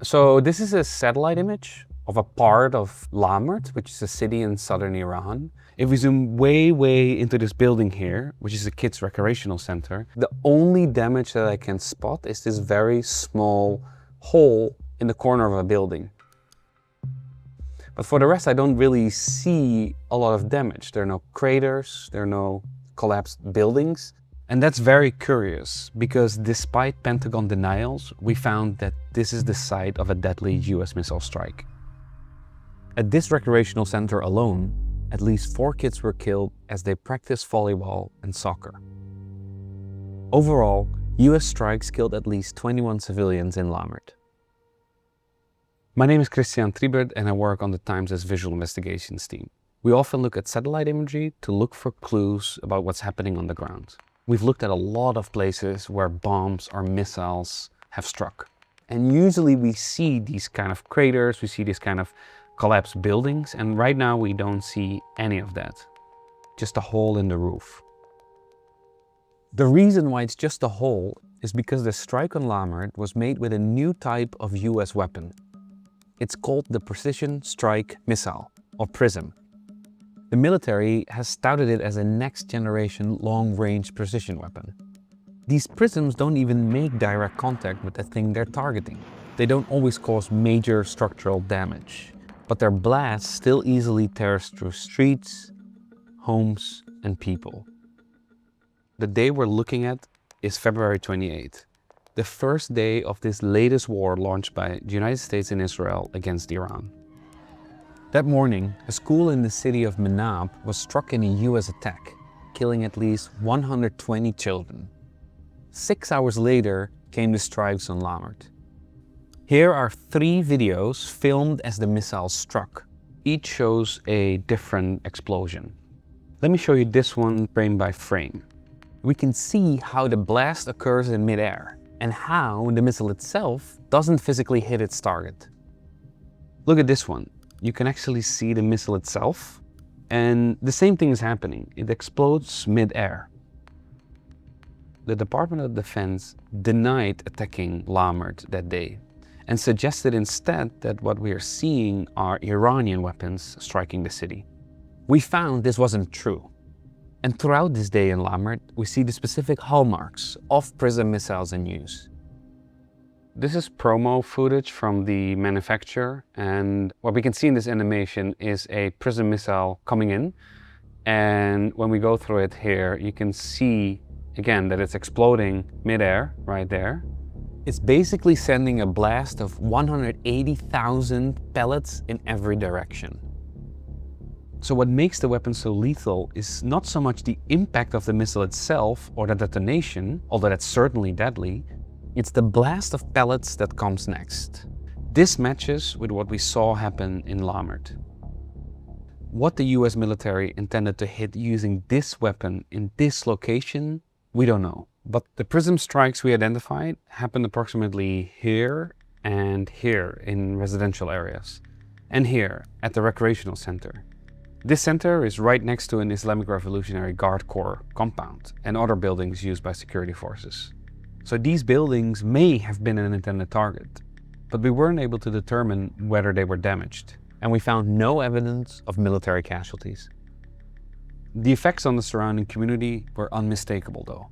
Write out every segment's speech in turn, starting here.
So this is a satellite image of a part of Lamerd, which is a city in southern Iran. If we zoom way into this building here, which is a kids recreational center, the only damage that I can spot is this very small hole in the corner of a building. But for the rest, I don't really see a lot of damage. There are no craters, there are no collapsed buildings. And that's very curious, because despite Pentagon denials, we found that this is the site of a deadly US missile strike. At this recreational center alone, at least 4 kids were killed as they practiced volleyball and soccer. Overall, US strikes killed at least 21 civilians in Lamerd. My name is Christian Triebert and I work on the Times' Visual Investigations team. We often look at satellite imagery to look for clues about what's happening on the ground. We've looked at a lot of places where bombs or missiles have struck. And usually we see these kind of craters, we see these kind of collapsed buildings, and right now we don't see any of that. Just a hole in the roof. The reason why it's just a hole is because the strike on Lamerd was made with a new type of US weapon. It's called the Precision Strike Missile, or PrSM. The military has touted it as a next-generation long-range precision weapon. These PrSMs don't even make direct contact with the thing they're targeting. They don't always cause major structural damage, but their blast still easily tears through streets, homes, and people. The day we're looking at is February 28th, the first day of this latest war launched by the United States and Israel against Iran. That morning, a school in the city of Menab was struck in a US attack, killing at least 120 children. 6 hours later came the strikes on Lamerd. Here are 3 videos filmed as the missile struck. Each shows a different explosion. Let me show you this one frame by frame. We can see how the blast occurs in midair and how the missile itself doesn't physically hit its target. Look at this one. You can actually see the missile itself, and the same thing is happening. It explodes mid-air. The Department of Defense denied attacking Lamerd that day and suggested instead that what we are seeing are Iranian weapons striking the city. We found this wasn't true. And throughout this day in Lamerd, we see the specific hallmarks of PrSM missiles in use. This is promo footage from the manufacturer, and what we can see in this animation is a PrSM missile coming in, and when we go through it here, you can see again that it's exploding mid-air right there. It's basically sending a blast of 180,000 pellets in every direction. So what makes the weapon so lethal is not so much the impact of the missile itself or the detonation, although that's certainly deadly. It's the blast of pellets that comes next. This matches with what we saw happen in Lamerd. What the US military intended to hit using this weapon in this location, we don't know. But the PrSM strikes we identified happened approximately here and here in residential areas, and here at the recreational center. This center is right next to an Islamic Revolutionary Guard Corps compound and other buildings used by security forces. So these buildings may have been an intended target, but we weren't able to determine whether they were damaged, and we found no evidence of military casualties. The effects on the surrounding community were unmistakable though.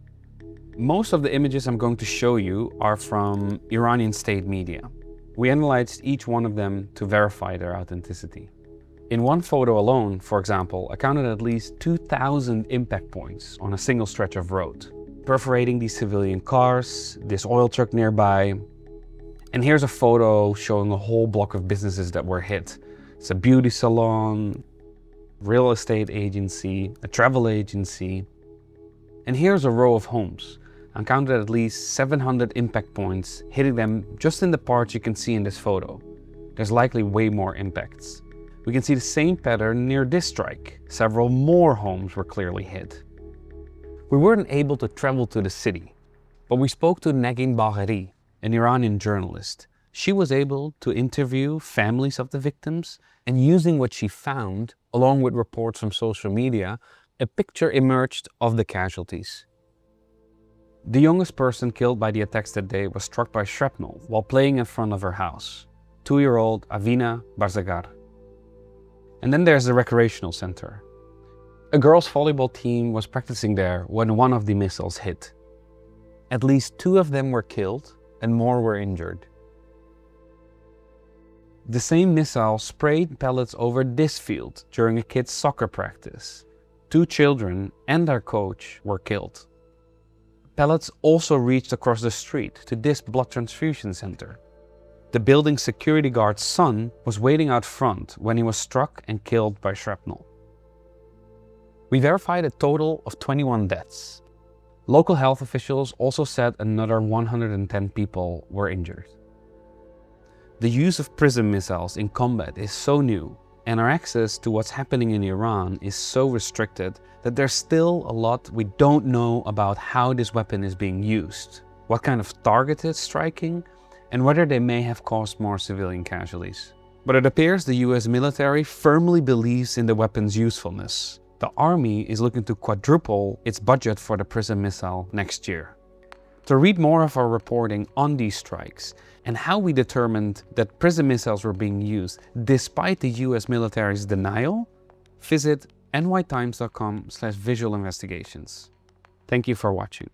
Most of the images I'm going to show you are from Iranian state media. We analyzed each one of them to verify their authenticity. In one photo alone, for example, I counted at least 2,000 impact points on a single stretch of road, perforating these civilian cars, this oil truck nearby. And here's a photo showing a whole block of businesses that were hit. It's a beauty salon, real estate agency, a travel agency. And here's a row of homes. I counted at least 700 impact points, hitting them just in the parts you can see in this photo. There's likely way more impacts. We can see the same pattern near this strike. Several more homes were clearly hit. We weren't able to travel to the city, but we spoke to Negin Bagheri, an Iranian journalist. She was able to interview families of the victims, and using what she found, along with reports from social media, a picture emerged of the casualties. The youngest person killed by the attacks that day was struck by shrapnel while playing in front of her house, 2-year-old Avina Barzagar. And then there's the recreational center. A girls' volleyball team was practicing there when one of the missiles hit. At least 2 of them were killed and more were injured. The same missile sprayed pellets over this field during a kid's soccer practice. 2 children and their coach were killed. Pellets also reached across the street to this blood transfusion center. The building's security guard's son was waiting out front when he was struck and killed by shrapnel. We verified a total of 21 deaths. Local health officials also said another 110 people were injured. The use of PrSM missiles in combat is so new, and our access to what's happening in Iran is so restricted that there's still a lot we don't know about how this weapon is being used, what kind of target it's striking, and whether they may have caused more civilian casualties. But it appears the US military firmly believes in the weapon's usefulness. The army is looking to quadruple its budget for the PrSM missile next year. To read more of our reporting on these strikes and how we determined that PrSM missiles were being used despite the US military's denial, visit nytimes.com/visualinvestigations. Thank you for watching.